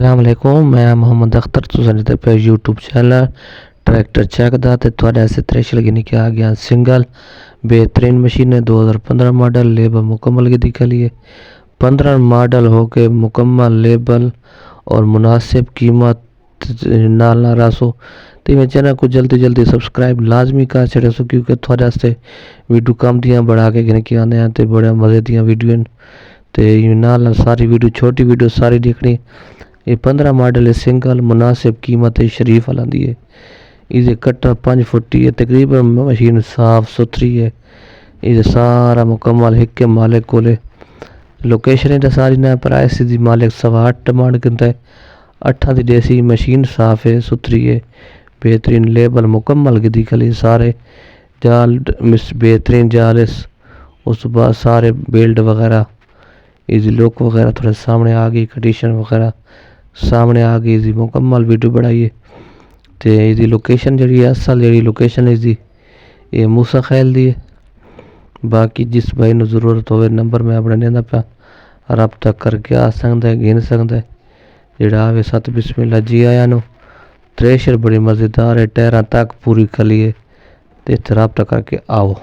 अस्सलामुअलैकुम, मैं मोहम्मद अख्तर तुसां पे यूट्यूब चैनल ट्रैक्टर चेक दा ते थोड़े ऐसे थ्रेशर गिनी के आ गया सिंगल बेहतरीन मशीन है। 2015 मॉडल लेबर मुकम्मल की दिखा लिए 15 मॉडल हो के मुकम्मल लेबल और मुनासिब कीमत नाल ना रासो। तो मैं चैनल को जल्दी जल्दी सब्सक्राइब लाजमी कर छड़े सो, क्योंकि थोड़े वास्ते वीडियो कम दियाँ बढ़ा के गिन के आने हैं तो बड़े मज़े दियाँ वीडियो तो नाल सारी वीडियो छोटी वीडियो सारी देखनी। ये 15 मॉडल है सिंगल, मुनासिब कीमत है, शरीफ आती है। इसे कट्टा 5 फुटी है, तकरीबन मशीन साफ सुथरी है। इसे सारा मुकम्मल हिक्के मालिक को लोकेशन तो सारी ना प्राइस दी मालिक 8.25 डिमांड करता है। 8 की देसी मशीन साफ है सुथरी है, बेहतरीन लेबल मुकम्मल की दिखली सारे जाल मिस बेहतरीन जाल उस बाद सारे बेल्ट वगैरह इजी लुक वगैरह थोड़े सामने आ गई, कंडीशन वगैरह सामने आ गई। इसकी मुकम्मल वीडियो बनाइए तो इसकी लोकेशन जी असल जी लोकेशन इसकी ये मूसा खैल दी है। बाकी जिस भाई ने जरूरत हो नंबर मैं अपना देना पाया रब्ता करके आ सकता है, गिन सकता है। जोड़ा आवे सत बिस्मिल्ला जी आया नो। थ्रेशर बड़ी मज़ेदार है, टायरा तक पूरी खली है तो इतने रब्ता करके आओ।